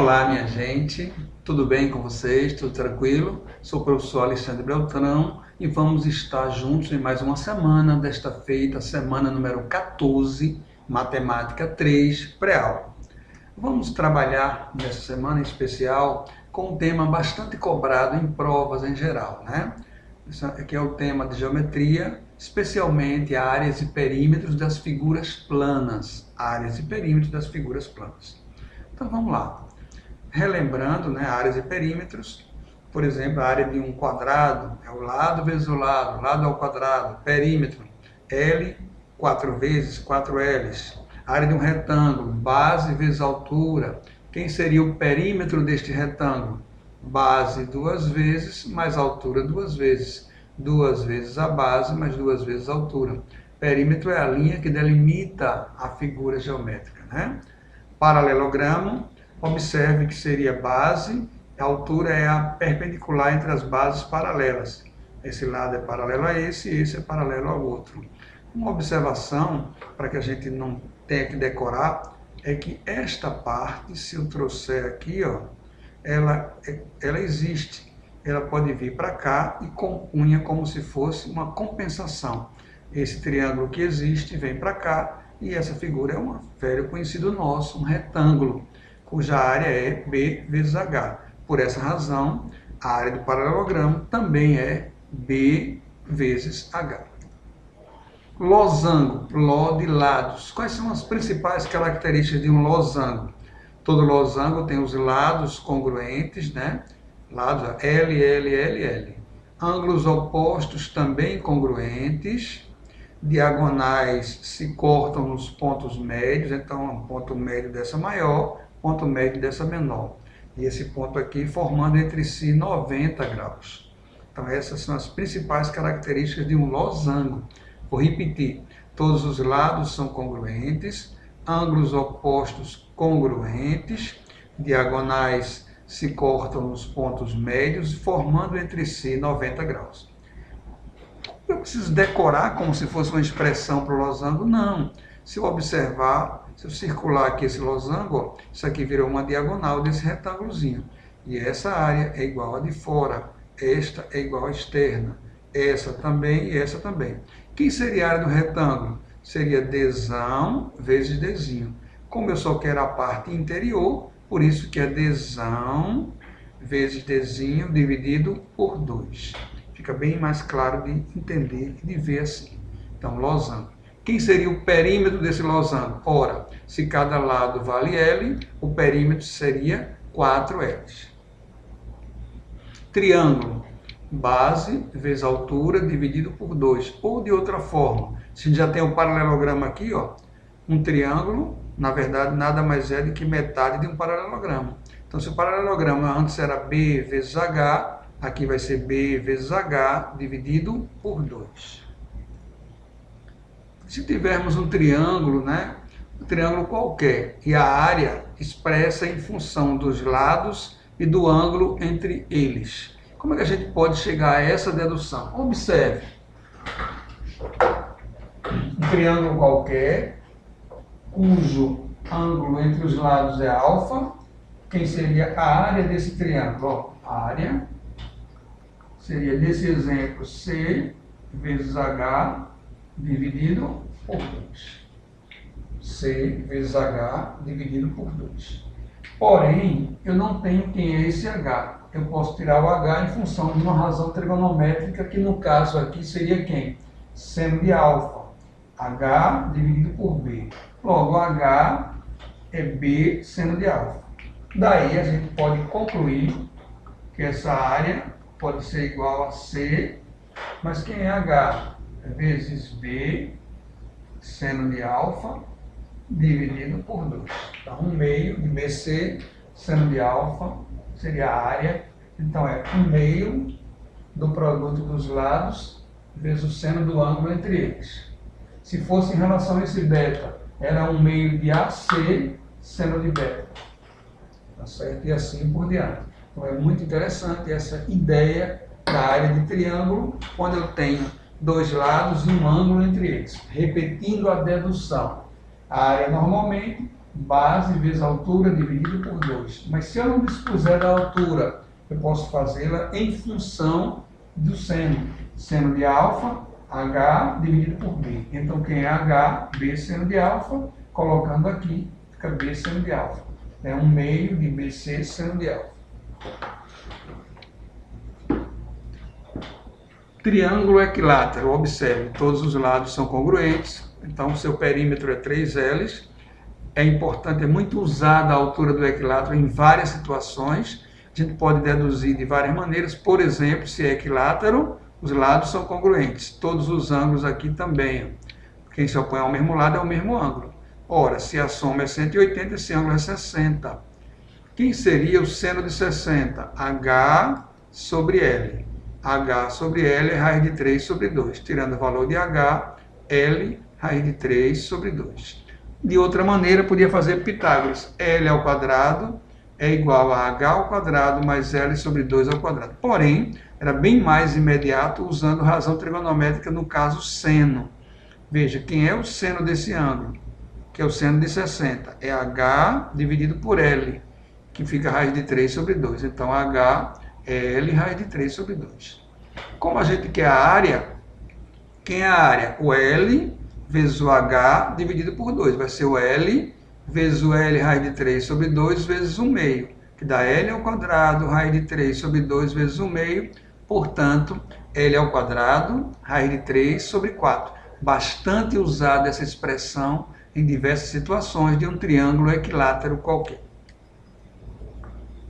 Olá, minha gente, tudo bem com vocês? Tudo tranquilo? Sou o professor Alexandre Beltrão e vamos estar juntos em mais uma semana, desta feita, semana número 14, Matemática 3, pré-aula. Vamos trabalhar nessa semana em especial com um tema bastante cobrado em provas em geral, né? Esse aqui é o tema de geometria, especialmente áreas e perímetros das figuras planas. Áreas e perímetros das figuras planas. Então vamos lá. Relembrando, né, áreas e perímetros, por exemplo, a área de um quadrado é o lado vezes o lado ao quadrado, perímetro, L, 4 vezes, 4 L's. A área de um retângulo, base vezes altura. Quem seria o perímetro deste retângulo? Base 2 vezes, mais altura 2 vezes. 2 vezes a base, mais 2 vezes a altura. Perímetro é a linha que delimita a figura geométrica, né? Paralelogramo, observe que seria base, a altura é a perpendicular entre as bases paralelas. Esse lado é paralelo a esse é paralelo ao outro. Uma observação, para que a gente não tenha que decorar, é que esta parte, se eu trouxer aqui, ó, ela existe. Ela pode vir para cá e compunha como se fosse uma compensação. Esse triângulo que existe vem para cá e essa figura é um velho conhecido nosso, um retângulo, cuja área é B vezes H. Por essa razão, a área do paralelogramo também é B vezes H. Losango, Ló de lados. Quais são as principais características de um losango? Todo losango tem os lados congruentes, né? Lados L, L, L, L. Ângulos opostos também congruentes. Diagonais se cortam nos pontos médios, então um ponto médio dessa maior, ponto médio dessa menor. E esse ponto aqui formando entre si 90 graus. Então essas são as principais características de um losango. Vou repetir, todos os lados são congruentes, ângulos opostos congruentes, diagonais se cortam nos pontos médios, formando entre si 90 graus. Eu preciso decorar como se fosse uma expressão para o losango? Não. Se eu observar, se eu circular aqui esse losango, ó, isso aqui virou uma diagonal desse retângulozinho. E essa área é igual a de fora, esta é igual à externa, essa também e essa também. Quem seria a área do retângulo? Seria Dzão vezes Dzinho. Como eu só quero a parte interior, por isso que é Dzão vezes Dzinho dividido por 2. Fica bem mais claro de entender e de ver assim. Então, losango. Quem seria o perímetro desse losango? Ora, se cada lado vale L, o perímetro seria 4 L's. Triângulo. Base vezes altura dividido por 2. Ou de outra forma, se a gente já tem o paralelogramo aqui, ó, um triângulo, na verdade, nada mais é do que metade de um paralelogramo. Então, se o paralelogramo antes era B vezes H, aqui vai ser B vezes H dividido por 2. Se tivermos um triângulo, né? Um triângulo qualquer, e a área expressa em função dos lados e do ângulo entre eles. Como é que a gente pode chegar a essa dedução? Observe. Um triângulo qualquer, cujo ângulo entre os lados é alfa. Quem seria a área desse triângulo? Ó, a área seria, nesse exemplo, C vezes H dividido por 2. C vezes H dividido por 2. Porém, eu não tenho quem é esse H. Eu posso tirar o H em função de uma razão trigonométrica, que no caso aqui seria quem? Seno de alfa. H dividido por B. Logo, H é B seno de alfa. Daí a gente pode concluir que essa área pode ser igual a C, mas quem é H? Vezes B, seno de alfa, dividido por 2. Então, 1 meio de BC, seno de alfa, seria a área. Então, é 1 meio do produto dos lados, vezes o seno do ângulo entre eles. Se fosse em relação a esse beta, era 1 meio de AC, seno de beta. Tá certo? E assim por diante. Então, é muito interessante essa ideia da área de triângulo, quando eu tenho 2 lados e um ângulo entre eles. Repetindo a dedução. A área normalmente base vezes altura dividido por 2. Mas se eu não dispuser da altura, eu posso fazê-la em função do seno. Seno de alfa, H dividido por B. Então, quem é H? B seno de alfa. Colocando aqui, fica B seno de alfa. É 1/2 de BC seno de alfa. Triângulo equilátero. Observe, todos os lados são congruentes. Então, o seu perímetro é 3L. É importante, é muito usada a altura do equilátero em várias situações. A gente pode deduzir de várias maneiras. Por exemplo, se é equilátero, os lados são congruentes. Todos os ângulos aqui também. Quem se opõe ao mesmo lado é o mesmo ângulo. Ora, se a soma é 180, esse ângulo é 60. Quem seria o seno de 60? H sobre L. H sobre L é raiz de 3 sobre 2. Tirando o valor de H, L, raiz de 3 sobre 2. De outra maneira, podia fazer Pitágoras. L ao quadrado é igual a H ao quadrado mais L sobre 2 ao quadrado. Porém, era bem mais imediato usando razão trigonométrica, no caso seno. Veja, quem é o seno desse ângulo? Que é o seno de 60. É H dividido por L, que fica raiz de 3 sobre 2. Então, H é L raiz de 3 sobre 2. Como a gente quer a área, quem é a área? O L vezes o H dividido por 2. Vai ser o L vezes o L raiz de 3 sobre 2 vezes 1/2, que dá L ao quadrado raiz de 3 sobre 2 vezes 1/2. Portanto, L ao quadrado raiz de 3 sobre 4. Bastante usada essa expressão em diversas situações de um triângulo equilátero qualquer.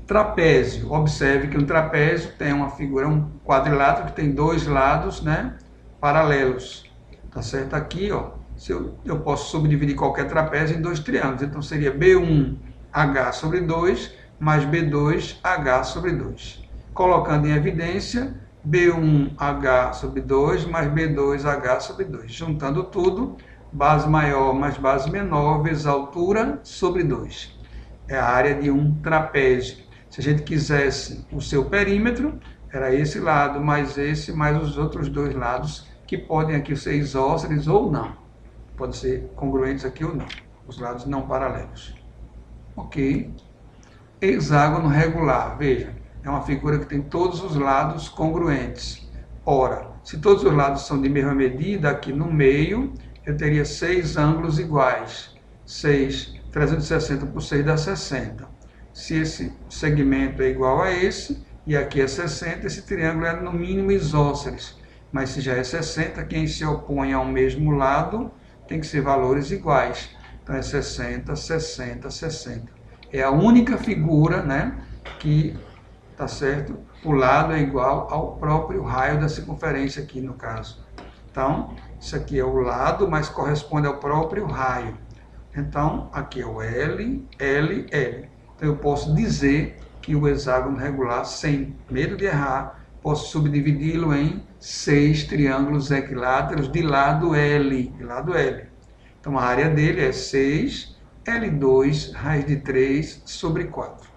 Trapézio. Observe que um trapézio tem uma figura, um quadrilátero que tem dois lados, né, paralelos. Tá certo? Aqui, ó, eu posso subdividir qualquer trapézio em dois triângulos. Então, seria B1H sobre 2 mais B2H sobre 2. Colocando em evidência, B1H sobre 2 mais B2H sobre 2. Juntando tudo, base maior mais base menor vezes altura sobre 2. É a área de um trapézio. Se a gente quisesse o seu perímetro, era esse lado mais esse, mais os outros dois lados, que podem aqui ser isósceles ou não. Podem ser congruentes aqui ou não. Os lados não paralelos. Ok. Hexágono regular. Veja, é uma figura que tem todos os lados congruentes. Ora, se todos os lados são de mesma medida, aqui no meio, eu teria 6 ângulos iguais. 360 por 6 dá 60. Se esse segmento é igual a esse, e aqui é 60, esse triângulo é no mínimo isósceles. Mas se já é 60, quem se opõe ao mesmo lado tem que ser valores iguais. Então é 60, 60, 60. É a única figura, né, que, tá certo, o lado é igual ao próprio raio da circunferência aqui no caso. Então, isso aqui é o lado, mas corresponde ao próprio raio. Então, aqui é o L, L, L. Então, eu posso dizer que o hexágono regular, sem medo de errar, posso subdividi-lo em 6 triângulos equiláteros de lado L. De lado L. Então, a área dele é 6, L2, raiz de 3 sobre 4.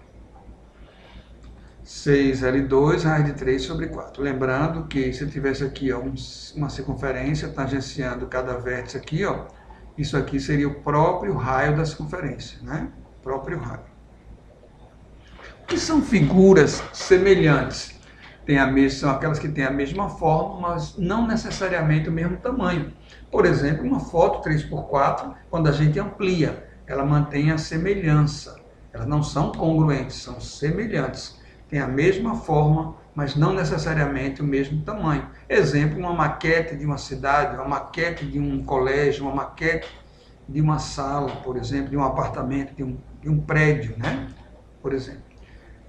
6L2, raiz de 3 sobre 4. Lembrando que se eu tivesse aqui, ó, uma circunferência tangenciando cada vértice aqui, ó, isso aqui seria o próprio raio da circunferência, né? O próprio raio. O que são figuras semelhantes? São aquelas que têm a mesma forma, mas não necessariamente o mesmo tamanho. Por exemplo, uma foto 3x4, quando a gente amplia, ela mantém a semelhança. Elas não são congruentes, são semelhantes. Tem a mesma forma, mas não necessariamente o mesmo tamanho. Exemplo, uma maquete de uma cidade, uma maquete de um colégio, uma maquete de uma sala, por exemplo, de um apartamento, de um prédio, né? Por exemplo.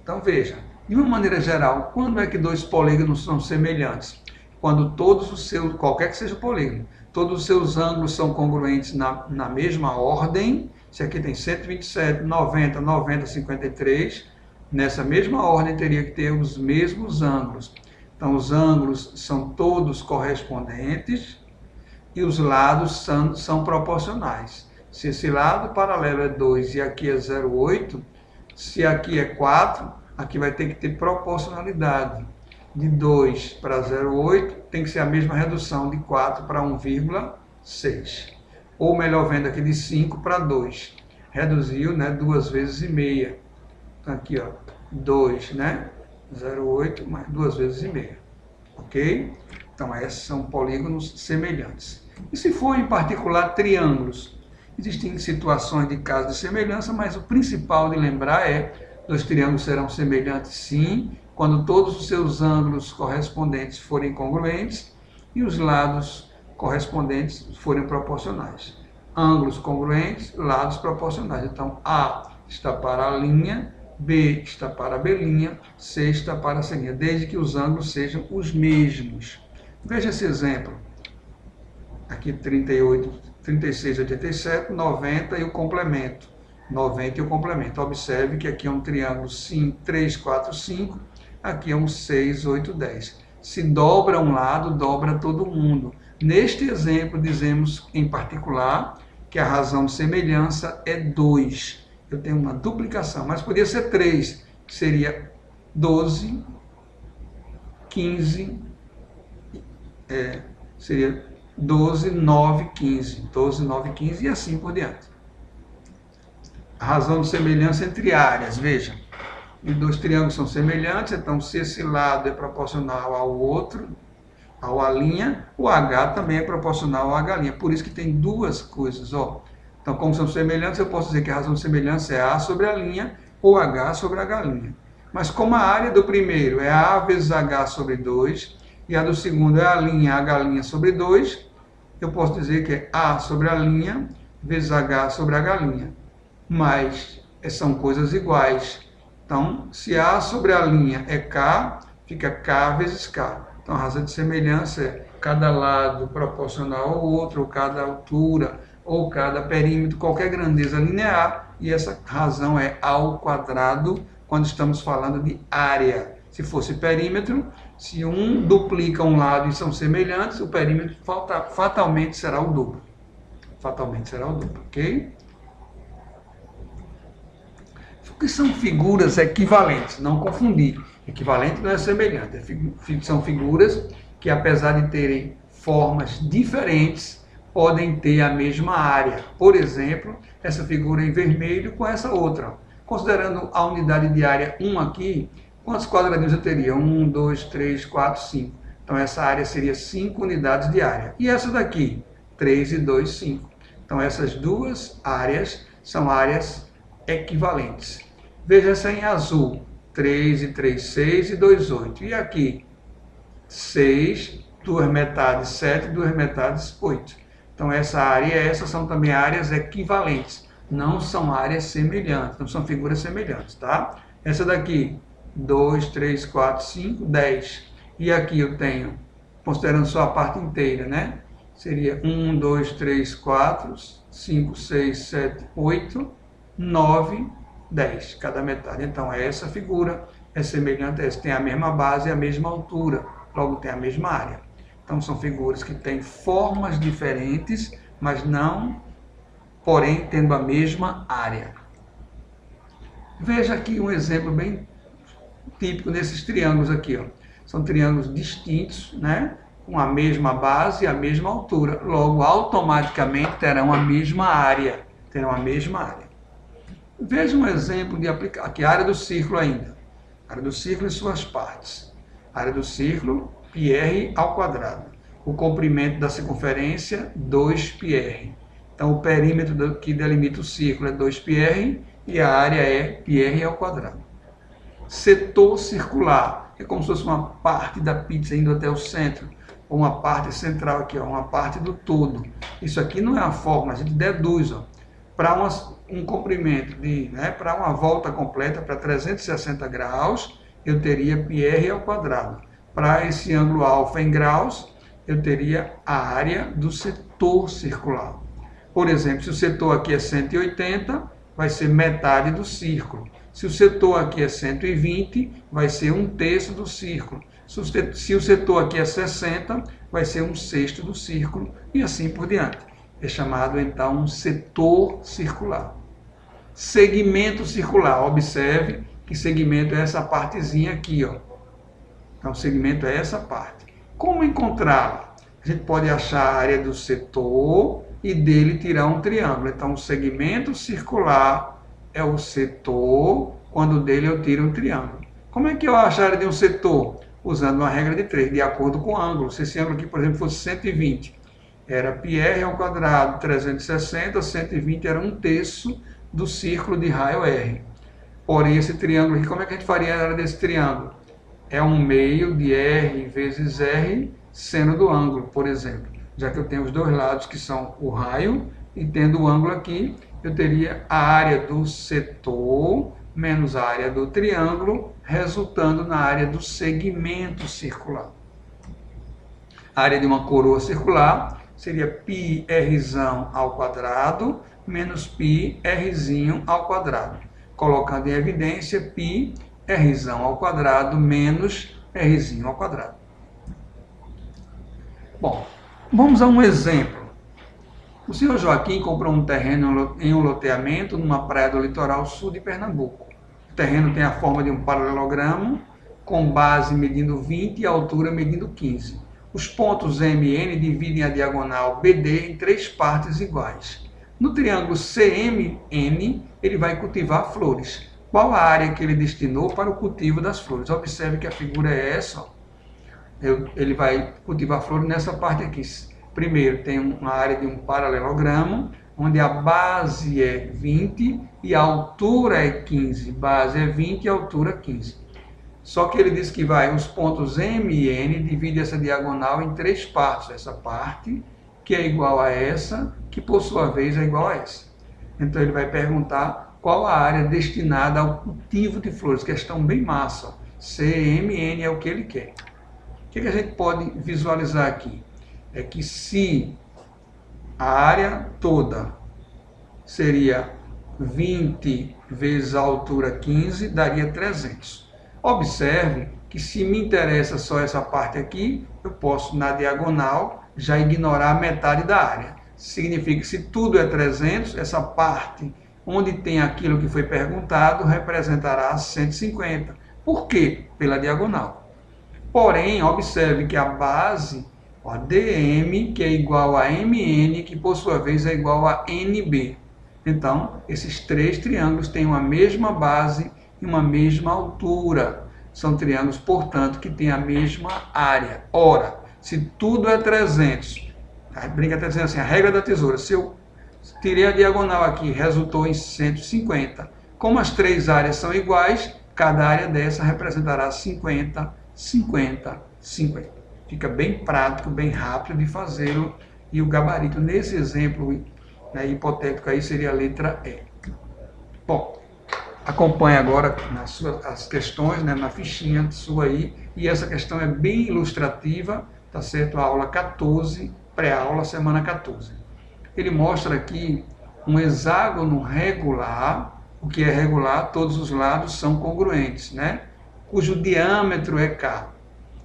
Então, veja, de uma maneira geral, quando é que dois polígonos são semelhantes? Quando todos os seus, qualquer que seja o polígono, todos os seus ângulos são congruentes na mesma ordem. Se aqui tem 127, 90, 90, 53, nessa mesma ordem teria que ter os mesmos ângulos. Então, os ângulos são todos correspondentes e os lados são proporcionais. Se esse lado paralelo é 2 e aqui é 0,8, se aqui é 4, aqui vai ter que ter proporcionalidade. De 2 para 0,8 tem que ser a mesma redução de 4 para 1,6. Ou melhor vendo aqui, de 5 para 2. reduziu, né, 2 vezes e meia. Então aqui, ó, 2, né, 0,8 mais 2 vezes e meia, ok? Então esses são polígonos semelhantes. E se for em particular triângulos? Existem situações de caso de semelhança, mas o principal de lembrar é: dois triângulos serão semelhantes sim, quando todos os seus ângulos correspondentes forem congruentes e os lados correspondentes forem proporcionais. Ângulos congruentes, lados proporcionais. Então, A está para a linha, B está para a B', C está para a C', desde que os ângulos sejam os mesmos. Veja esse exemplo. Aqui 38, 36, 87, 90 e o complemento. 90 e o complemento. Observe que aqui é um triângulo 5, 3, 4, 5. Aqui é um 6, 8, 10. Se dobra um lado, dobra todo mundo. Neste exemplo, dizemos em particular que a razão de semelhança é 2. Eu tenho uma duplicação, mas poderia ser 3, que seria 12, 15, seria 12, 9, 15. 12, 9, 15 e assim por diante. A razão de semelhança entre áreas, veja. Os dois triângulos são semelhantes, então se esse lado é proporcional ao outro, ao A', o H também é proporcional ao H'. Por isso que tem duas coisas, ó. Então, como são semelhantes, eu posso dizer que a razão de semelhança é A sobre a linha ou H sobre H'. Mas como a área do primeiro é A vezes H sobre 2 e a do segundo é a linha H' sobre 2, eu posso dizer que é A sobre a linha vezes H sobre H'. Mas são coisas iguais. Então, se A sobre a linha é K, fica K vezes K. Então, a razão de semelhança é cada lado proporcional ao outro, ou cada altura, ou cada perímetro, qualquer grandeza linear, e essa razão é ao quadrado quando estamos falando de área. Se fosse perímetro, se um duplica um lado e são semelhantes, o perímetro fatalmente será o duplo. Fatalmente será o duplo, ok? O que são figuras equivalentes? Não confundir. Equivalente não é semelhante. São figuras que, apesar de terem formas diferentes, podem ter a mesma área. Por exemplo, essa figura em vermelho com essa outra. Considerando a unidade de área 1 aqui, quantos quadradinhos eu teria? 1, 2, 3, 4, 5. Então, essa área seria 5 unidades de área. E essa daqui? 3 e 2, 5. Então, essas duas áreas são áreas equivalentes. Veja essa em azul. 3 e 3, 6 e 2, 8. E aqui? 6, 2 metades, 7, 2 metades, 8. Então, essa área e essa são também áreas equivalentes. Não são áreas semelhantes, não são figuras semelhantes, tá? Essa daqui, 2, 3, 4, 5, 10. E aqui eu tenho, considerando só a parte inteira, né? Seria 1, 2, 3, 4, 5, 6, 7, 8, 9, 10, cada metade. Então, essa figura é semelhante a essa, tem a mesma base e a mesma altura, logo tem a mesma área. Então, são figuras que têm formas diferentes, mas não, porém, tendo a mesma área. Veja aqui um exemplo bem típico desses triângulos aqui, ó. São triângulos distintos, né? Com a mesma base e a mesma altura. Logo, automaticamente terão a mesma área. Terão a mesma área. Veja um exemplo de aplicar. Aqui a área do círculo ainda. A área do círculo e suas partes. A área do círculo, πr ao quadrado. O comprimento da circunferência, 2πr. Então, o perímetro que delimita o círculo é 2πr e a área é πr ao quadrado. Setor circular. É como se fosse uma parte da pizza indo até o centro. Ou uma parte central aqui, ó, uma parte do todo. Isso aqui não é a forma, a gente deduz, ó. Para um comprimento para uma volta completa, para 360 graus, eu teria πr ao quadrado. Para esse ângulo alfa em graus, eu teria a área do setor circular. Por exemplo, se o setor aqui é 180, vai ser metade do círculo. Se o setor aqui é 120, vai ser 1/3 do círculo. Se o setor aqui é 60, vai ser 1/6 do círculo, e assim por diante. É chamado, então, um setor circular. Segmento circular. Observe que segmento é essa partezinha aqui, ó. Então, segmento é essa parte. Como encontrá-la? A gente pode achar a área do setor e dele tirar um triângulo. Então, o segmento circular é o setor, quando dele eu tiro um triângulo. Como é que eu acho a área de um setor? Usando uma regra de 3, de acordo com o ângulo. Se esse ângulo aqui, por exemplo, fosse 120, era πr ao quadrado, 360, 120 era 1/3 do círculo de raio R. Porém, esse triângulo aqui, como é que a gente faria a área desse triângulo? É 1/2 de R vezes R, seno do ângulo, por exemplo. Já que eu tenho os dois lados, que são o raio, e tendo o ângulo aqui, eu teria a área do setor menos a área do triângulo, resultando na área do segmento circular. A área de uma coroa circular seria πr ao quadrado menos πr ao quadrado. Colocando em evidência πr ao quadrado menos r ao quadrado. Bom, vamos a um exemplo. O senhor Joaquim comprou um terreno em um loteamento numa praia do litoral sul de Pernambuco. O terreno tem a forma de um paralelogramo, com base medindo 20 e altura medindo 15. Os pontos M e N dividem a diagonal BD em 3 partes iguais. No triângulo CMN, ele vai cultivar flores. Qual a área que ele destinou para o cultivo das flores? Observe que a figura é essa. Ó. Ele vai cultivar flores nessa parte aqui. Primeiro, tem uma área de um paralelogramo, onde a base é 20 e a altura é 15. Base é 20 e a altura 15. Só que ele diz que os pontos M e N dividem essa diagonal em 3 partes. Essa parte, que é igual a essa, que por sua vez é igual a essa. Então ele vai perguntar qual a área destinada ao cultivo de flores. Questão bem massa. CMN é o que ele quer. O que a gente pode visualizar aqui? É que se a área toda seria 20 vezes a altura 15, daria 300. Observe que se me interessa só essa parte aqui, eu posso, na diagonal, já ignorar metade da área. Significa que se tudo é 300, essa parte onde tem aquilo que foi perguntado representará 150. Por quê? Pela diagonal. Porém, observe que a base, a DM, que é igual a MN, que por sua vez é igual a NB. Então, esses 3 triângulos têm uma mesma base e uma mesma altura. São triângulos, portanto, que têm a mesma área. Ora, se tudo é 300, brinca até dizendo assim, a regra da tesoura, se eu tirei a diagonal aqui, resultou em 150. Como as 3 áreas são iguais, cada área dessa representará 50, 50, 50. Fica bem prático, bem rápido de fazê-lo. E o gabarito nesse exemplo hipotético aí seria a letra E. Bom, acompanhe agora as questões, na fichinha sua aí. E essa questão é bem ilustrativa, tá certo? A aula 14, pré-aula, semana 14. Ele mostra aqui um hexágono regular. O que é regular? Todos os lados são congruentes, né? Cujo diâmetro é K.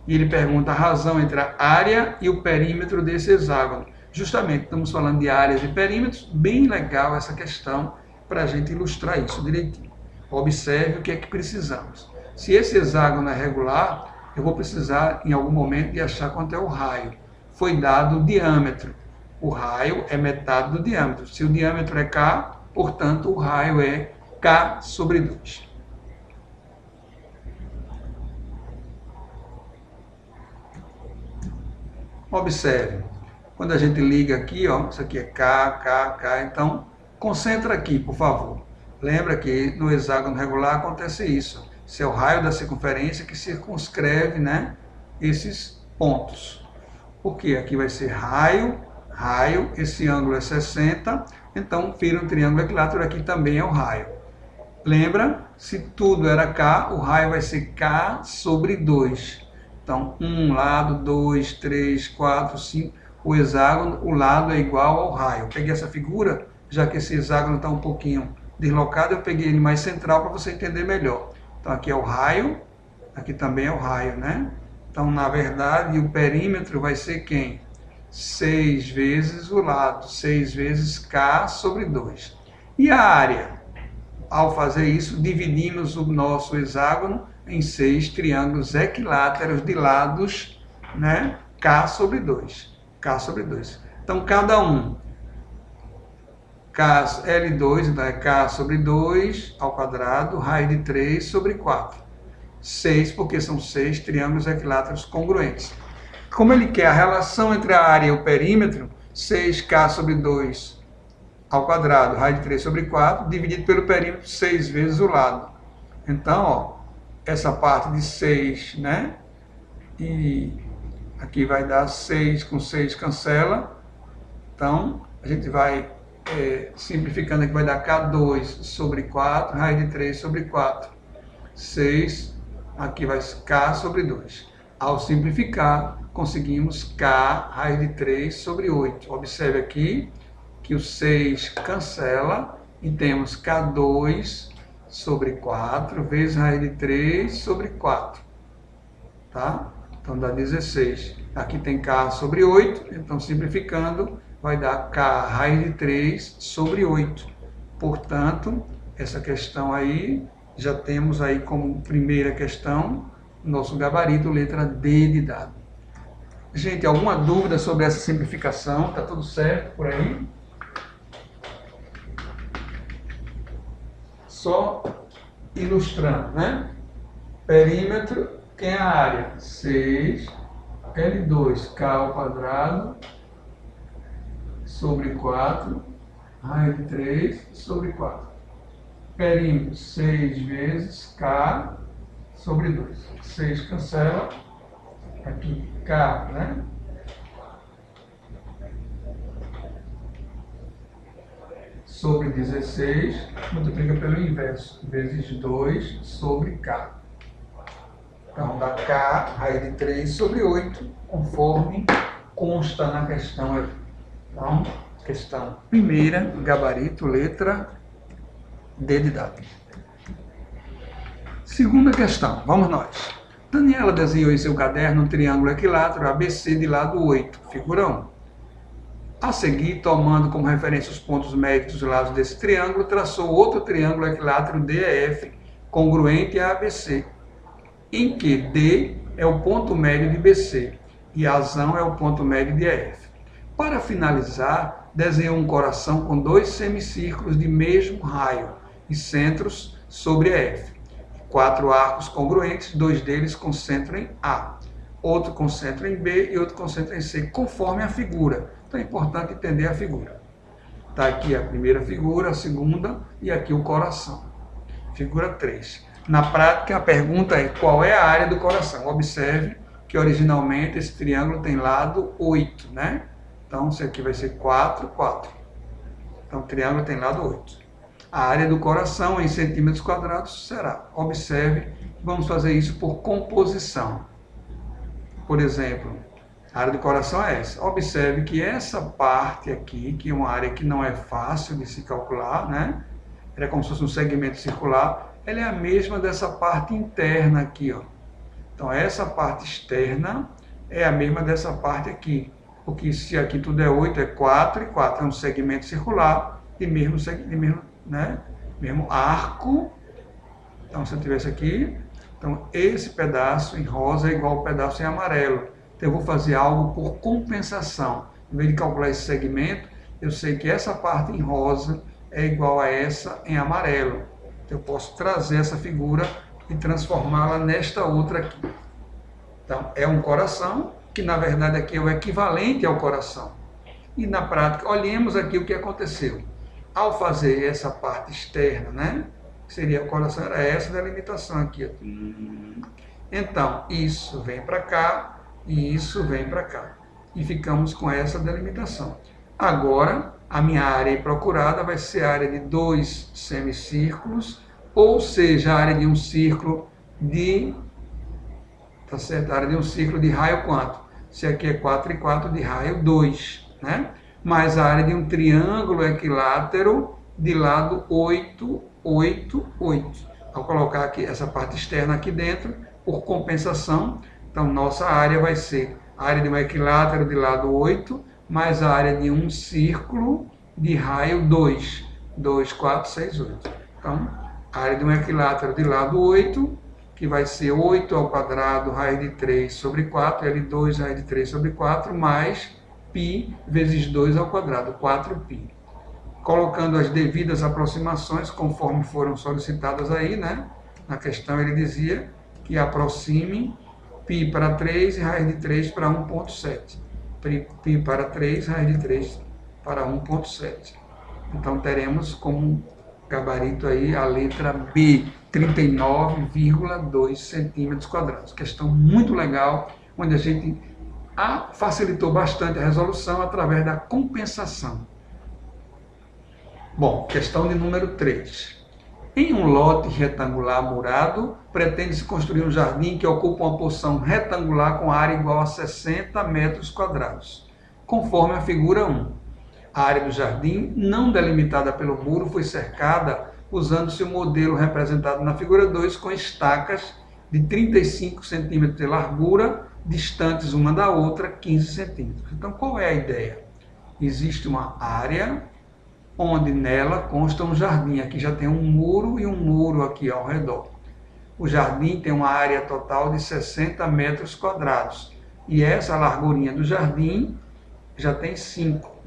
E ele pergunta a razão entre a área e o perímetro desse hexágono. Justamente, estamos falando de áreas e perímetros. Bem legal essa questão para a gente ilustrar isso direitinho. Observe o que é que precisamos. Se esse hexágono é regular, eu vou precisar, em algum momento, de achar quanto é o raio. Foi dado o diâmetro. O raio é metade do diâmetro. Se o diâmetro é K, portanto, o raio é K sobre 2. Observe, quando a gente liga aqui, ó, isso aqui é K, K, K, então concentra aqui, por favor. Lembra que no hexágono regular acontece isso. Esse é o raio da circunferência que circunscreve, esses pontos. Porque aqui vai ser raio, raio, esse ângulo é 60, então vira um triângulo equilátero, aqui também é o raio. Lembra? Se tudo era K, o raio vai ser K sobre 2. Então, um lado, 2, 3, 4, 5. O hexágono, o lado é igual ao raio. Eu peguei essa figura, já que esse hexágono está um pouquinho deslocado, eu peguei ele mais central para você entender melhor. Então, aqui é o raio, aqui também é o raio, né? Então, na verdade, o perímetro vai ser quem? 6 vezes o lado, 6 vezes K sobre 2. E a área? Ao fazer isso, dividimos o nosso hexágono em 6 triângulos equiláteros de lados, K sobre 2. K sobre 2. Então, cada um L2, então é K sobre 2 ao quadrado, raiz de 3 sobre 4. 6, porque são 6 triângulos equiláteros congruentes. Como ele quer a relação entre a área e o perímetro, 6K sobre 2 ao quadrado, raiz de 3 sobre 4, dividido pelo perímetro 6 vezes o lado. Então, ó, essa parte de 6, né? E aqui vai dar 6 com 6 cancela. Então, a gente vai simplificando aqui, vai dar K2 sobre 4, raiz de 3 sobre 4. 6, aqui vai K sobre 2. Ao simplificar, conseguimos K raiz de 3 sobre 8. Observe aqui que o 6 cancela e temos K2 sobre 4 vezes raiz de 3 sobre 4. Tá? Então dá 16. Aqui tem K sobre 8, então simplificando, vai dar K raiz de 3 sobre 8. Portanto, essa questão aí, já temos aí como primeira questão, nosso gabarito, letra D de dado. Gente, alguma dúvida sobre essa simplificação? Tá tudo certo por aí? Só ilustrando, né? Perímetro, quem é a área? 6, L2, K ao quadrado, sobre 4, raiz de 3 sobre 4. Perímetro, 6 vezes K sobre 2. 6 cancela. Aqui, K, né? Sobre 16, multiplica pelo inverso, vezes 2 sobre K. Então, dá K, raiz de 3 sobre 8, conforme consta na questão aí. Então, questão primeira, gabarito, letra D de dado. Segunda questão, vamos nós. Daniela desenhou em seu caderno um triângulo equilátero ABC de lado 8, figura 1. A seguir, tomando como referência os pontos médios dos lados desse triângulo, traçou outro triângulo equilátero DEF, congruente a ABC, em que D é o ponto médio de BC e AZ é o ponto médio de EF. Para finalizar, desenhou um coração com 2 semicírculos de mesmo raio e centros sobre EF. 4 arcos congruentes, 2 deles concentram em A, outro concentra em B e outro concentra em C, conforme a figura. Então é importante entender a figura. Está aqui a primeira figura, a segunda e aqui o coração. Figura 3. Na prática, a pergunta é qual é a área do coração. Observe que originalmente esse triângulo tem lado 8, né? Então, isso aqui vai ser 4, 4. Então, o triângulo tem lado 8. A área do coração em centímetros quadrados será. Observe, vamos fazer isso por composição. Por exemplo, a área do coração é essa. Observe que essa parte aqui, que é uma área que não é fácil de se calcular, né? Ela é como se fosse um segmento circular, ela é a mesma dessa parte interna aqui, ó. Então, essa parte externa é a mesma dessa parte aqui. Porque se aqui tudo é 8, é 4, e 4 é um segmento circular de mesmo arco. Então, se eu tivesse aqui, então esse pedaço em rosa é igual ao pedaço em amarelo. Então, eu vou fazer algo por compensação. Em vez de calcular esse segmento, eu sei que essa parte em rosa é igual a essa em amarelo. Então, eu posso trazer essa figura e transformá-la nesta outra aqui. Então, é um coração, que na verdade aqui é o equivalente ao coração. E na prática, olhemos aqui o que aconteceu. Ao fazer essa parte externa, né? Que seria o coração, era essa delimitação aqui. Ó. Então, isso vem para cá e isso vem para cá. E ficamos com essa delimitação. Agora, a minha área procurada vai ser a área de 2 semicírculos, ou seja, a área de um círculo de... Tá certo? A área de um círculo de raio quanto? Se aqui é 4 e 4, de raio 2, né? Mais a área de um triângulo equilátero de lado 8, 8, 8. Ao colocar aqui essa parte externa aqui dentro, por compensação, então nossa área vai ser a área de um equilátero de lado 8, mais a área de um círculo de raio 2. 2, 4, 6, 8. Então, a área de um equilátero de lado 8, que vai ser 8 ao quadrado, raiz de 3 sobre 4, L2, raiz de 3 sobre 4, mais π vezes 2 ao quadrado, 4π. colocando as devidas aproximações conforme foram solicitadas aí, né? Na questão ele dizia que aproxime π para 3 e raiz de 3 para 1,7. π para 3, raiz de 3 para 1,7. Então teremos como gabarito aí a letra B, 39,2 centímetros quadrados. Questão muito legal, onde a gente facilitou bastante a resolução através da compensação. Bom, questão de número 3. Em um lote retangular murado, pretende-se construir um jardim que ocupa uma porção retangular com área igual a 60 metros quadrados, conforme a figura 1. A área do jardim, não delimitada pelo muro, foi cercada usando-se o modelo representado na figura 2 com estacas de 35 centímetros de largura, distantes uma da outra 15 centímetros. Então, qual é a ideia? Existe uma área onde nela consta um jardim. Aqui já tem um muro e um muro aqui ao redor. O jardim tem uma área total de 60 metros quadrados. E essa largurinha do jardim já tem 5.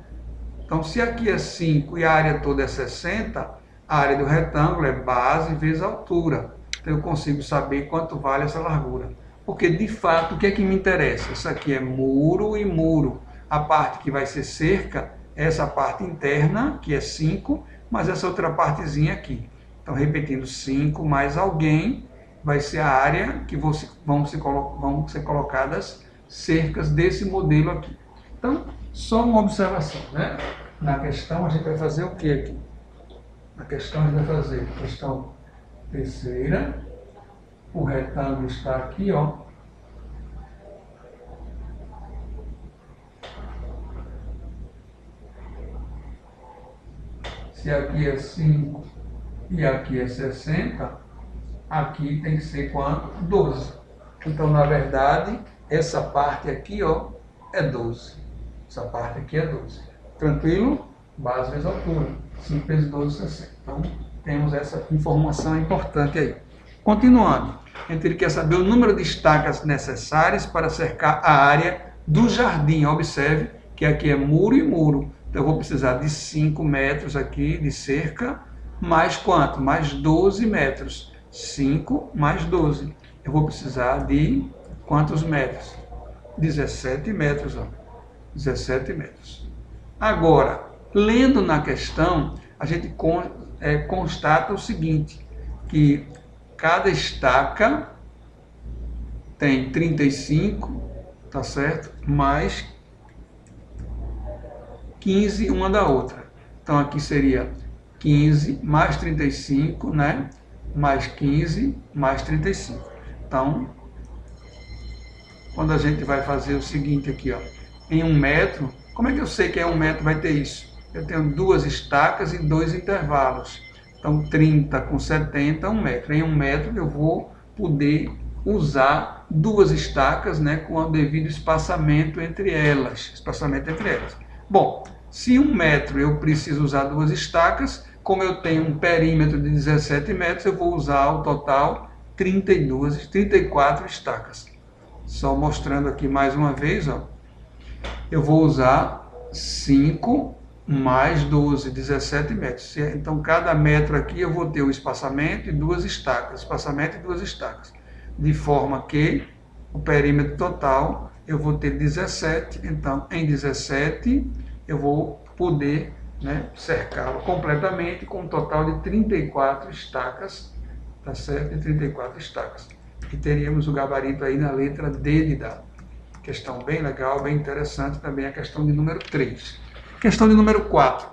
Então, se aqui é 5 e a área toda é 60, a área do retângulo é base vezes altura. Então, eu consigo saber quanto vale essa largura. Porque, de fato, o que é que me interessa? Isso aqui é muro e muro. A parte que vai ser cerca, essa parte interna, que é 5, mas essa outra partezinha aqui. Então, repetindo, 5 mais alguém vai ser a área que vão ser colocadas cercas desse modelo aqui. Então, só uma observação, né? Na questão, a gente vai fazer o que aqui? Na questão, a gente vai fazer questão terceira. O retângulo está aqui, ó. Se aqui é 5 e aqui é 60, aqui tem que ser quanto? 12. Então, na verdade, essa parte aqui, ó, é 12. Essa parte aqui é 12. Tranquilo? Base vezes altura. 5 vezes 12, 60. Então, temos essa informação importante aí. Continuando, ele quer saber o número de estacas necessárias para cercar a área do jardim. Observe que aqui é muro e muro. Então, eu vou precisar de 5 metros aqui de cerca, mais quanto? Mais 12 metros. 5 mais 12. Eu vou precisar de quantos metros? 17 metros, ó. 17 metros. Agora, lendo na questão, a gente constata o seguinte, que cada estaca tem 35, tá certo? Mais 15 uma da outra. Então, aqui seria 15 mais 35, né? Mais 15 mais 35. Então, quando a gente vai fazer o seguinte aqui, ó, em 1 metro, como é que eu sei que é 1 metro vai ter isso? Eu tenho 2 estacas e 2 intervalos. Então, 30 com 70, 1 metro. Em 1 metro, eu vou poder usar 2 estacas, né, com o devido espaçamento entre elas. Bom, se 1 metro eu preciso usar 2 estacas, como eu tenho um perímetro de 17 metros, eu vou usar ao total 34 estacas. Só mostrando aqui mais uma vez, ó, eu vou usar 5 mais 12, 17 metros. Então, cada metro aqui eu vou ter o espaçamento e 2 estacas. De forma que o perímetro total eu vou ter 17. Então, em 17 eu vou poder, né, cercá-lo completamente com um total de 34 estacas. Tá certo? 34 estacas. E teríamos o gabarito aí na letra D de dado. Questão bem legal, bem interessante também a questão de número 3. Questão de número 4.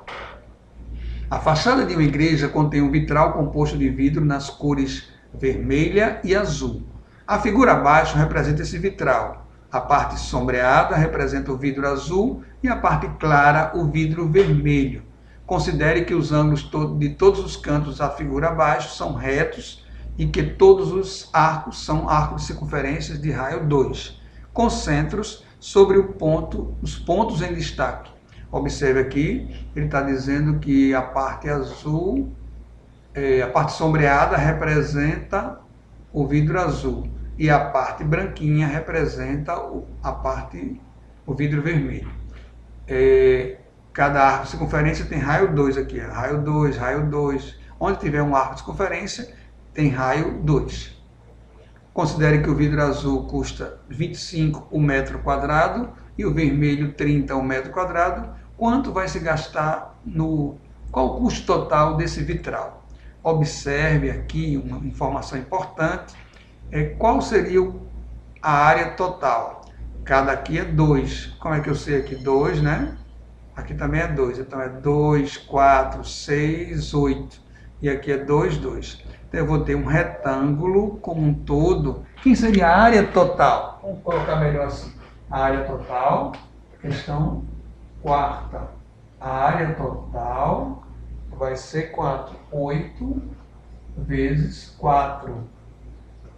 A fachada de uma igreja contém um vitral composto de vidro nas cores vermelha e azul. A figura abaixo representa esse vitral. A parte sombreada representa o vidro azul e a parte clara o vidro vermelho. Considere que os ângulos de todos os cantos da figura abaixo são retos e que todos os arcos são arcos de circunferências de raio 2, com centros sobre os pontos em destaque. Observe aqui, ele está dizendo que a parte azul, a parte sombreada representa o vidro azul e a parte branquinha representa o vidro vermelho. Cada arco de circunferência tem raio 2 aqui, ó. Raio 2, raio 2. Onde tiver um arco de circunferência, tem raio 2. Considere que o vidro azul custa 25 o metro quadrado e o vermelho 30 o metro quadrado. Quanto vai se gastar qual o custo total desse vitral? Observe aqui uma informação importante, qual seria a área total. Cada aqui é 2. Como é que eu sei aqui? 2, né? Aqui também é 2. Então é 2, 4, 6, 8. E aqui é 2, 2. Então eu vou ter um retângulo como um todo. Quem seria a área total? Vamos colocar melhor assim. A área total, questão quarta. A área total vai ser 4. 8 vezes 4.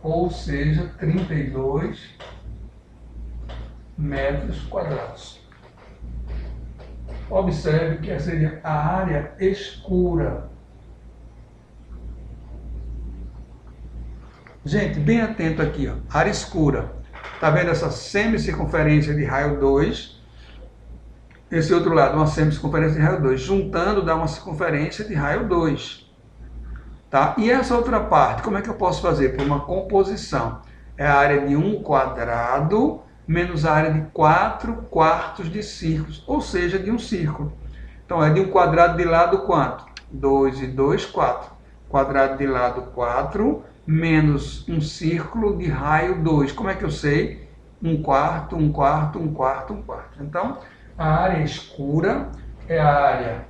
Ou seja, 32 metros quadrados. Observe que essa seria a área escura. Gente, bem atento aqui, ó. Área escura. Tá vendo essa semicircunferência de raio 2? Esse outro lado, uma semicircunferência de raio 2. Juntando dá uma circunferência de raio 2. Tá? E essa outra parte, como é que eu posso fazer? Por uma composição. É a área de um quadrado menos a área de 4 quartos de círculos, ou seja, de um círculo. Então, é de um quadrado de lado quanto? 2 e 2, 4. Quadrado de lado 4, menos um círculo de raio 2. Como é que eu sei? 1 quarto, 1 quarto, 1 quarto, 1 quarto. Então, a área escura é a área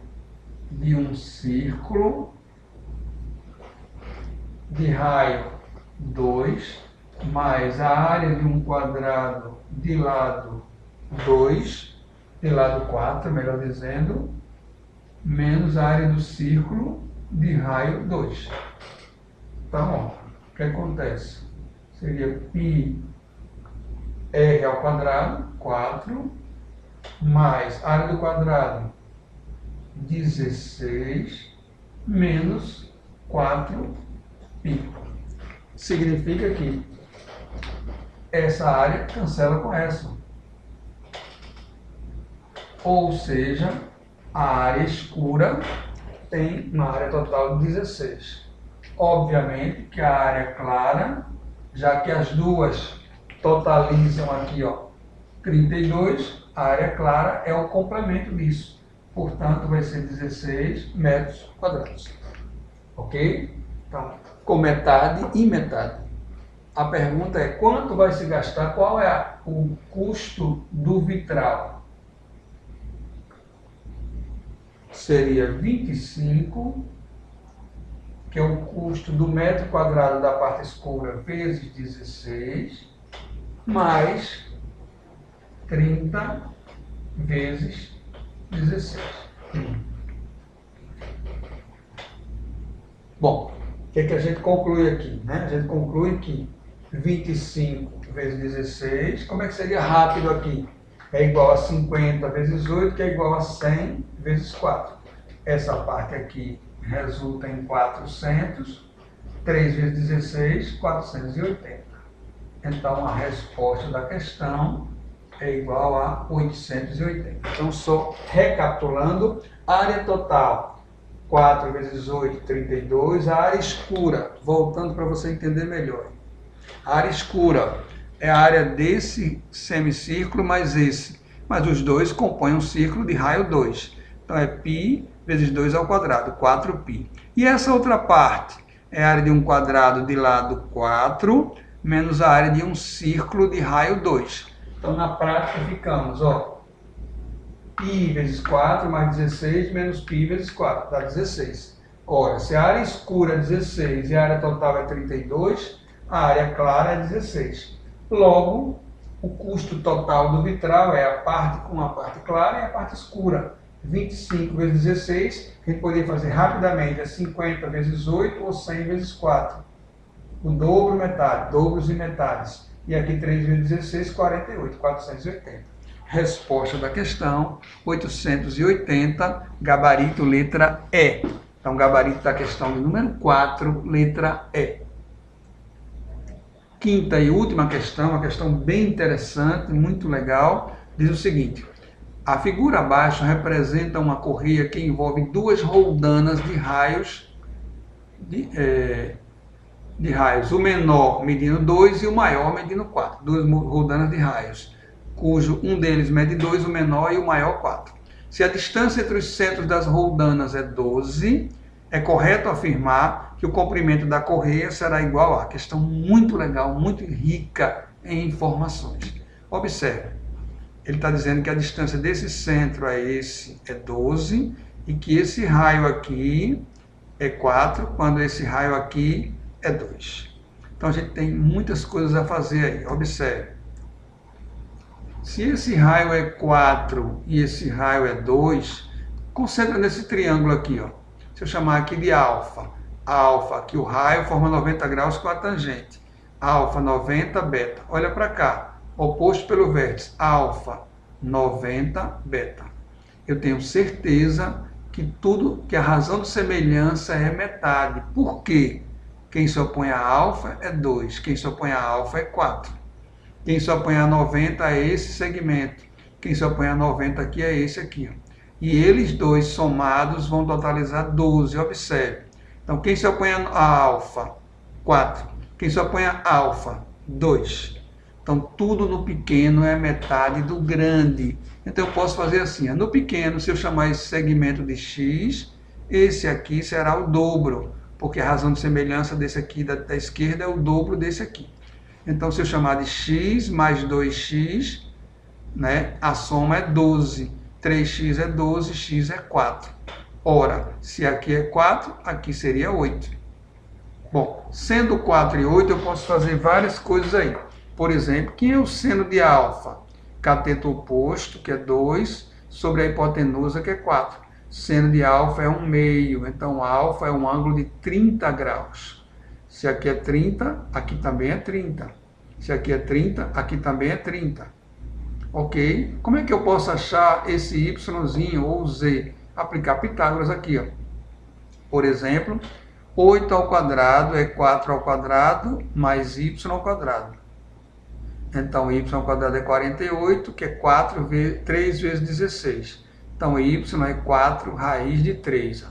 de um círculo de raio 2, mais a área de um quadrado de lado 2, de lado 4, melhor dizendo, menos a área do círculo de raio 2. Então, ó, o que acontece? Seria πr ao quadrado, 4, mais a área do quadrado, 16, menos 4π. Significa que essa área cancela com essa. Ou seja, a área escura tem uma área total de 16. Obviamente que a área clara, já que as duas totalizam aqui, ó, 32, a área clara é o complemento disso. Portanto, vai ser 16 metros quadrados. Ok? Então, com metade e metade. A pergunta é, quanto vai se gastar? Qual é o custo do vitral? Seria 25, que é o custo do metro quadrado da parte escura, vezes 16, mais 30 vezes 16. Bom, o que é que a gente conclui aqui? Né? A gente conclui que 25 vezes 16, como é que seria rápido aqui? É igual a 50 vezes 8, que é igual a 100 vezes 4. Essa parte aqui resulta em 400, 3 vezes 16, 480. Então, a resposta da questão é igual a 880. Então, só recapitulando, área total, 4 vezes 8, 32. A área escura, voltando para você entender melhor. A área escura é a área desse semicírculo mais esse. Mas os dois compõem um círculo de raio 2. Então é π vezes 2 ao quadrado, 4π. E essa outra parte é a área de um quadrado de lado 4, menos a área de um círculo de raio 2. Então na prática ficamos, ó, π vezes 4 mais 16 menos π vezes 4, dá 16. Ora, se a área escura é 16 e a área total é 32, a área clara é 16. Logo, o custo total do vitral é a parte com a parte clara e a parte escura. 25 vezes 16, a gente poderia fazer rapidamente, é 50 vezes 8 ou 100 vezes 4. O dobro, metade, dobros e metades. E aqui 3 vezes 16, 48, 480. Resposta da questão, 880, gabarito letra E. Então, gabarito da questão de número 4, letra E. Quinta e última questão, uma questão bem interessante, muito legal, diz o seguinte: A figura abaixo representa uma correia que envolve duas roldanas de raios, o menor medindo 2 e o maior medindo 4. Duas roldanas de raios, cujo um deles mede 2, o menor, e o maior 4. Se a distância entre os centros das roldanas é 12, é correto afirmar que o comprimento da correia será igual a... Questão muito legal, muito rica em informações. Observe. Ele está dizendo que a distância desse centro a esse é 12 e que esse raio aqui é 4, quando esse raio aqui é 2. Então a gente tem muitas coisas a fazer aí. Observe. Se esse raio é 4 e esse raio é 2, concentra nesse triângulo aqui, ó. Se eu chamar aqui de alfa. Alfa, aqui o raio forma 90 graus com a tangente. Alfa, 90, beta. Olha para cá. Oposto pelo vértice, alfa, 90, beta. Eu tenho certeza que a razão de semelhança é metade. Por quê? Quem se opõe a alfa é 2, quem se opõe a alfa é 4. Quem se opõe a 90 é esse segmento, quem se opõe a 90 aqui é esse aqui. E eles dois somados vão totalizar 12, observe. Então, quem se opõe a alfa? 4. Quem se opõe a alfa? 2. Então, tudo no pequeno é metade do grande. Então, eu posso fazer assim. No pequeno, se eu chamar esse segmento de x, esse aqui será o dobro, porque a razão de semelhança desse aqui da esquerda é o dobro desse aqui. Então, se eu chamar de x mais 2x, né, a soma é 12. 3x é 12, x é 4. Ora, se aqui é 4, aqui seria 8. Bom, sendo 4 e 8, eu posso fazer várias coisas aí. Por exemplo, quem é o seno de alfa? Cateto oposto, que é 2, sobre a hipotenusa, que é 4. Seno de alfa é 1 meio, então alfa é um ângulo de 30 graus. Se aqui é 30, aqui também é 30. Se aqui é 30, aqui também é 30. Ok? Como é que eu posso achar esse yzinho ou z? Aplicar Pitágoras aqui, ó. Por exemplo, 8 ao quadrado é 4 ao quadrado mais y ao quadrado. Então, y ao quadrado é 48, que é 3 vezes 16. Então, y é 4 raiz de 3.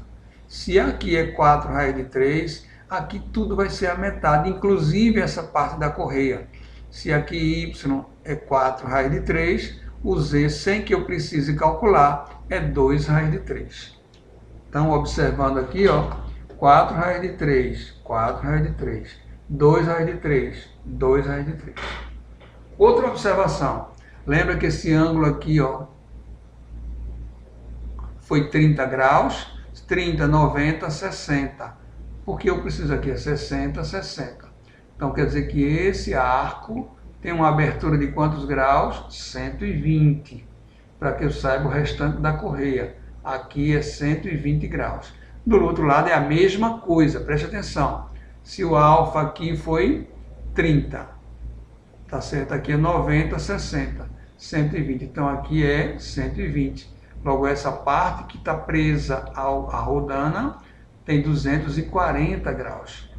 Se aqui é 4 raiz de 3, aqui tudo vai ser a metade, inclusive essa parte da correia. Se aqui y é 4 raiz de 3, o z, sem que eu precise calcular, é 2 raiz de 3. Então, observando aqui, ó, 4 raiz de 3, 4 raiz de 3, 2 raiz de 3, 2 raiz de 3. Outra observação, lembra que esse ângulo aqui, ó, foi 30 graus, 30, 90, 60. Por que eu preciso aqui? É 60, 60. Então, quer dizer que esse arco tem uma abertura de quantos graus? 120. Para que eu saiba o restante da correia. Aqui é 120 graus. Do outro lado é a mesma coisa, preste atenção. Se o alfa aqui foi 30. Tá certo? Aqui é 90, 60, 120. Então, aqui é 120. Logo, essa parte que está presa à rodana tem 240 graus.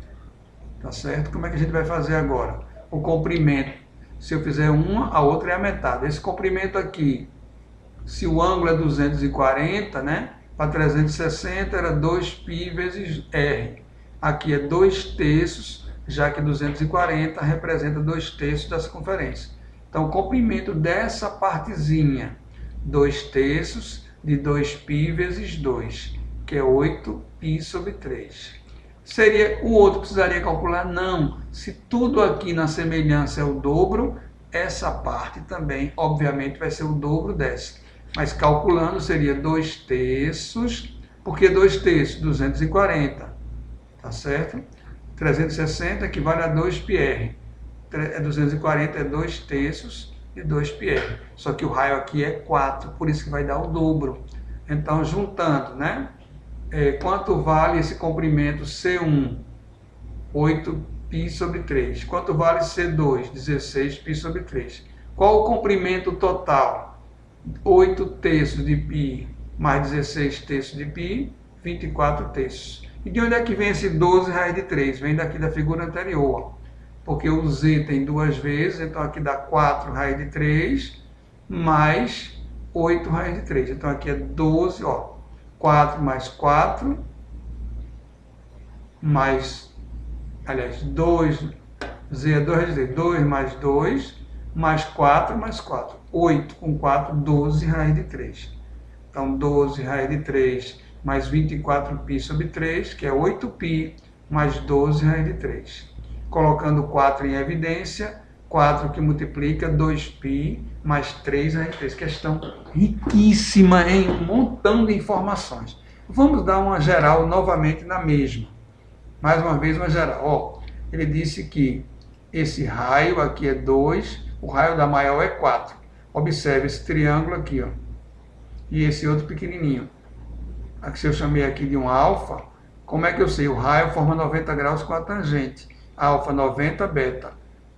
Tá certo? Como é que a gente vai fazer agora? O comprimento. Se eu fizer uma, a outra é a metade. Esse comprimento aqui, se o ângulo é 240, né? Para 360 era 2π vezes r. Aqui é 2/3, já que 240 representa 2/3 da circunferência. Então, o comprimento dessa partezinha, 2/3 de 2π vezes 2, que é 8π sobre 3. O outro precisaria calcular? Não. Se tudo aqui na semelhança é o dobro, essa parte também, obviamente, vai ser o dobro dessa. Mas calculando seria 2/3, porque 2/3? 240, tá certo? 360 equivale a 2πr. 240 é 2/3 de 2πr. Só que o raio aqui é 4, por isso que vai dar o dobro. Então, juntando, né? Quanto vale esse comprimento C1? 8π sobre 3. Quanto vale C2? 16π sobre 3. Qual o comprimento total? 8/3 de π mais 16/3 de π, 24/3. E de onde é que vem esse 12 raiz de 3? Vem daqui da figura anterior, porque o z tem duas vezes, então aqui dá 4 raiz de 3, mais 8 raiz de 3. Então aqui é 12, ó, 4 mais 4, mais, aliás, 2, z é 2 raiz de 3, 2 mais 2, mais 4 mais 4. 8 com 4, 12 raiz de 3. Então 12 raiz de 3 mais 24π sobre 3, que é 8π, mais 12 raiz de 3. Colocando 4 em evidência, 4 que multiplica 2π mais 3 raiz de 3. Questão riquíssima em um montão de informações. Vamos dar uma geral novamente na mesma. Mais uma vez uma geral. Ó, ele disse que esse raio aqui é 2, o raio da maior é 4. Observe esse triângulo aqui, ó, e esse outro pequenininho. Aqui, se eu chamei aqui de um alfa, como é que eu sei? O raio forma 90 graus com a tangente. Alfa 90, beta.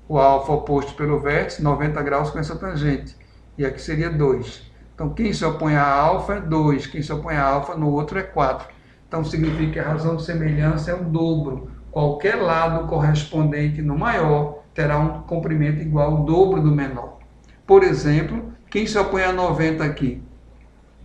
O alfa oposto pelo vértice, 90 graus com essa tangente. E aqui seria 2. Então, quem se opõe a alfa é 2. Quem se opõe a alfa no outro é 4. Então, significa que a razão de semelhança é o dobro. Qualquer lado correspondente no maior terá um comprimento igual ao dobro do menor. Por exemplo, quem se opõe a 90 aqui?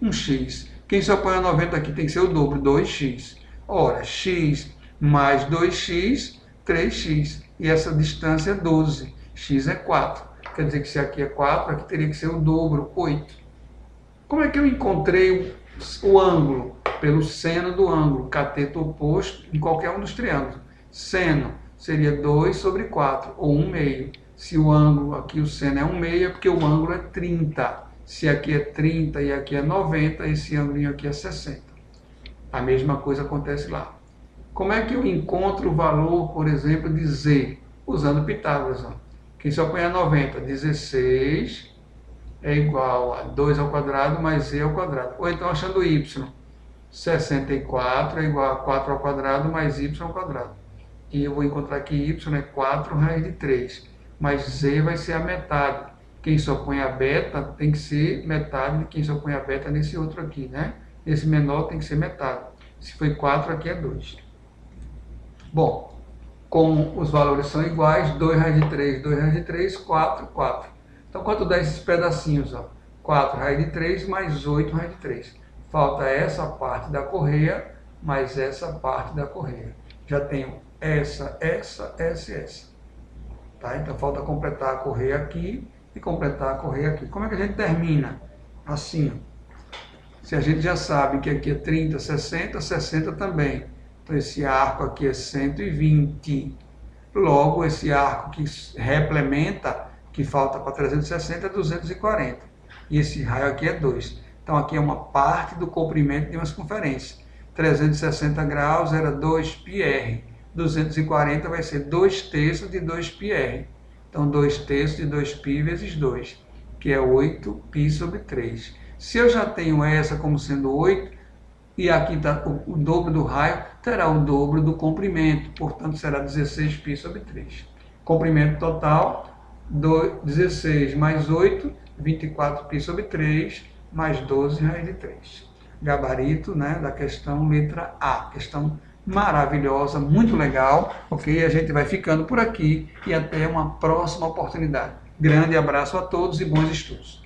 1x. Quem se opõe a 90 aqui tem que ser o dobro, 2x. Ora, x mais 2x, 3x. E essa distância é 12. X é 4. Quer dizer que se aqui é 4, aqui teria que ser o dobro, 8. Como é que eu encontrei o ângulo? Pelo seno do ângulo, cateto oposto em qualquer um dos triângulos. Seno seria 2 sobre 4, ou 1 meio. Se o ângulo, aqui o seno é 1 meio, é porque o ângulo é 30. Se aqui é 30 e aqui é 90, esse ângulo aqui é 60. A mesma coisa acontece lá. Como é que eu encontro o valor, por exemplo, de z? Usando Pitágoras. Ó. Quem se opõe a 90, 16 é igual a 2 ao quadrado mais z ao quadrado. Ou então achando y, 64 é igual a 4 ao quadrado mais y ao quadrado. E eu vou encontrar que y é 4 raiz de 3, mas z vai ser a metade. Quem se opõe a beta tem que ser metade de quem se opõe a beta nesse outro aqui, né? Esse menor tem que ser metade. Se foi 4, aqui é 2. Bom, como os valores são iguais, 2 raiz de 3, 2 raiz de 3, 4, 4. Então, quanto dá esses pedacinhos? Ó? 4 raiz de 3 mais 8 raiz de 3. Falta essa parte da correia mais essa parte da correia. Já tenho essa e essa. Tá? Então, falta completar a correia aqui e completar a correia aqui. Como é que a gente termina? Assim, ó. Se a gente já sabe que aqui é 30, 60, 60 também. Então, esse arco aqui é 120. Logo, esse arco que replementa, que falta para 360, é 240. E esse raio aqui é 2. Então, aqui é uma parte do comprimento de uma circunferência. 360 graus era 2πr. 240 vai ser 2/3 de 2πr. Então, 2/3 de 2π vezes 2, que é 8π sobre 3. Se eu já tenho essa como sendo 8, e aqui está o dobro do raio, terá o dobro do comprimento, portanto será 16π sobre 3. Comprimento total, 16 mais 8, 24π sobre 3, mais 12 raiz de 3. Gabarito, né, da questão letra A. Questão maravilhosa, muito legal, ok? A gente vai ficando por aqui e até uma próxima oportunidade. Grande abraço a todos e bons estudos.